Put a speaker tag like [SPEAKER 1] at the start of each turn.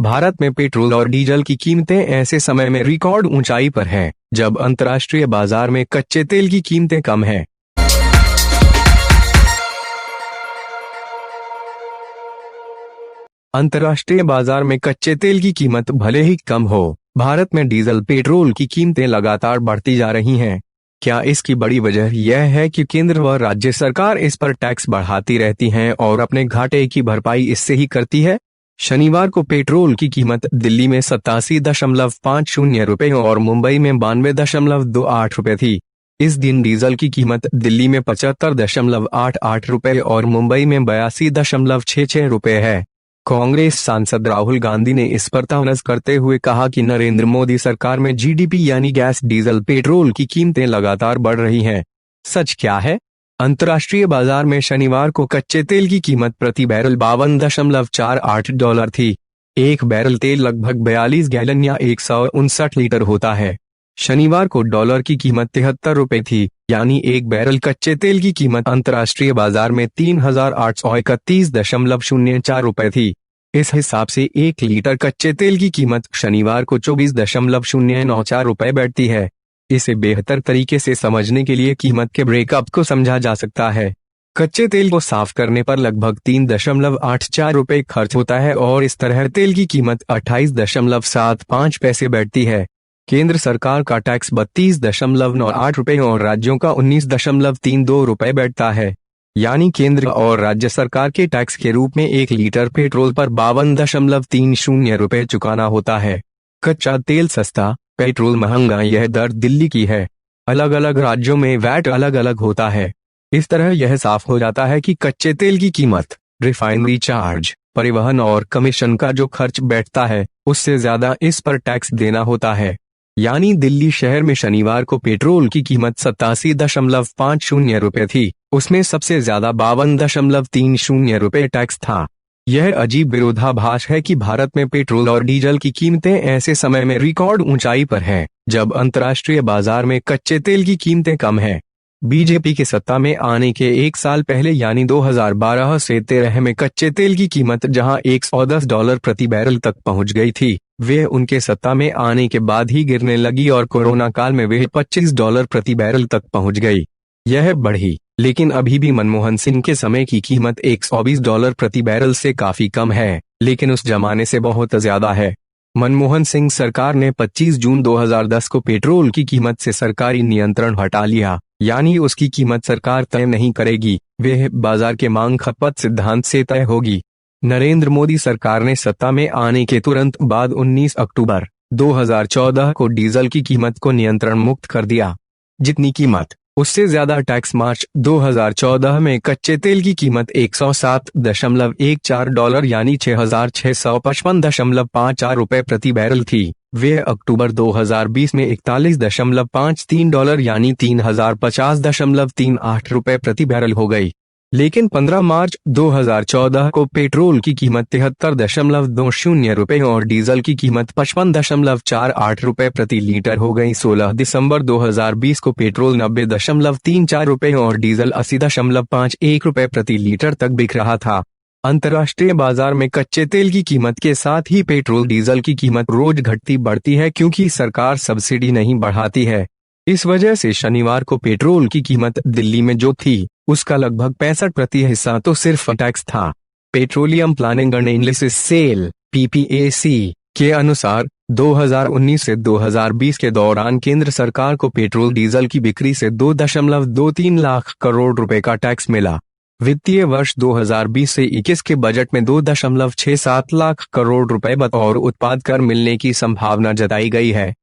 [SPEAKER 1] भारत में पेट्रोल और डीजल की कीमतें ऐसे समय में रिकॉर्ड ऊंचाई पर हैं, जब अंतर्राष्ट्रीय बाजार में कच्चे तेल की कीमतें कम हैं। अंतर्राष्ट्रीय बाजार में कच्चे तेल की कीमत भले ही कम हो, भारत में डीजल पेट्रोल की कीमतें लगातार बढ़ती जा रही हैं। क्या इसकी बड़ी वजह यह है कि केंद्र व राज्य सरकार इस पर टैक्स बढ़ाती रहती हैं और अपने घाटे की भरपाई इससे ही करती है? शनिवार को पेट्रोल की कीमत दिल्ली में 87.50 रुपए और मुंबई में 92.28 रुपए थी। इस दिन डीजल की कीमत दिल्ली में 75.88 रुपए और मुंबई में 82.66 रुपए है। कांग्रेस सांसद राहुल गांधी ने इस पर तंज करते हुए कहा कि नरेंद्र मोदी सरकार में जीडीपी यानी गैस, डीजल, पेट्रोल की कीमतें लगातार बढ़ रही हैं। सच क्या है? अंतर्राष्ट्रीय बाजार में शनिवार को कच्चे तेल की कीमत प्रति बैरल $52.48 थी। एक बैरल तेल लगभग 42 गैलन या 159 लीटर होता है। शनिवार को डॉलर की कीमत 73 रुपए थी, यानी एक बैरल कच्चे तेल की कीमत अंतर्राष्ट्रीय बाजार में 3831.04 रुपए थी। इस हिसाब से 1 लीटर कच्चे तेल की कीमत शनिवार को 24.094 रुपए बैठती है। इसे बेहतर तरीके से समझने के लिए कीमत के ब्रेकअप को समझा जा सकता है। कच्चे तेल को साफ करने पर लगभग 3.84 रुपए खर्च होता है और इस तरह तेल की कीमत 28.75 पैसे बैठती है। केंद्र सरकार का टैक्स 32.98 रुपए और राज्यों का 19.32 रुपए बैठता है। यानी केंद्र और राज्य सरकार के टैक्स के रूप में 1 लीटर पेट्रोल पर 52.30 रुपए चुकाना होता है। कच्चा तेल सस्ता, पेट्रोल महंगा, यह दर दिल्ली की है। अलग अलग राज्यों में वैट अलग अलग होता है। इस तरह यह साफ हो जाता है कि कच्चे तेल की कीमत, रिफाइनरी चार्ज, परिवहन और कमीशन का जो खर्च बैठता है, उससे ज्यादा इस पर टैक्स देना होता है। यानी दिल्ली शहर में शनिवार को पेट्रोल की कीमत 87.50 रुपए थी, उसमें सबसे ज्यादा 52.30 रुपए टैक्स था। यह अजीब विरोधाभास है कि भारत में पेट्रोल और डीजल की कीमतें ऐसे समय में रिकॉर्ड ऊंचाई पर हैं, जब अंतर्राष्ट्रीय बाजार में कच्चे तेल की कीमतें कम हैं। बीजेपी के सत्ता में आने के 1 साल पहले यानी 2012 से 13 में कच्चे तेल की कीमत जहां $110 प्रति बैरल तक पहुंच गई थी, वे उनके सत्ता में आने के बाद ही गिरने लगी और कोरोना काल में वे $25 प्रति बैरल तक पहुंच गई। यह बढ़ी, लेकिन अभी भी मनमोहन सिंह के समय की कीमत $120 प्रति बैरल से काफी कम है, लेकिन उस जमाने से बहुत ज्यादा है। मनमोहन सिंह सरकार ने 25 जून 2010 को पेट्रोल की कीमत से सरकारी नियंत्रण हटा लिया, यानी उसकी कीमत सरकार तय नहीं करेगी, वह बाजार के मांग खपत सिद्धांत से तय होगी। नरेंद्र मोदी सरकार ने सत्ता में आने के तुरंत बाद 19 अक्टूबर 2014 को डीजल की कीमत को नियंत्रण मुक्त कर दिया। जितनी कीमत, उससे ज्यादा टैक्स। मार्च 2014 में कच्चे तेल की कीमत $107.14 यानी 6655.54 रुपए प्रति बैरल थी। वे अक्टूबर 2020 में $41.53 यानी 3050.38 रुपए प्रति बैरल हो गई। लेकिन 15 मार्च 2014 को पेट्रोल की कीमत 73.20 रुपए और डीजल की कीमत 55.48 रुपए प्रति लीटर हो गई। 16 दिसंबर 2020 को पेट्रोल 90.34 रुपए और डीजल 80.51 रुपए प्रति लीटर तक बिक रहा था। अंतर्राष्ट्रीय बाजार में कच्चे तेल की कीमत के साथ ही पेट्रोल डीजल की कीमत रोज घटती बढ़ती है, क्योंकि सरकार सब्सिडी नहीं बढ़ाती है। इस वजह से शनिवार को पेट्रोल की कीमत दिल्ली में जो थी, उसका लगभग 65% हिस्सा तो सिर्फ टैक्स था। Petroleum planning and analysis cell (PPAC) के अनुसार 2019 से 2020 के दौरान केंद्र सरकार को पेट्रोल डीजल की बिक्री से 2.23 लाख करोड़ रुपए का टैक्स मिला। वित्तीय वर्ष 2020 से 21 के बजट में 2.67 लाख करोड़ रुपए बतौर उत्पाद कर मिलने की संभावना जताई गई है।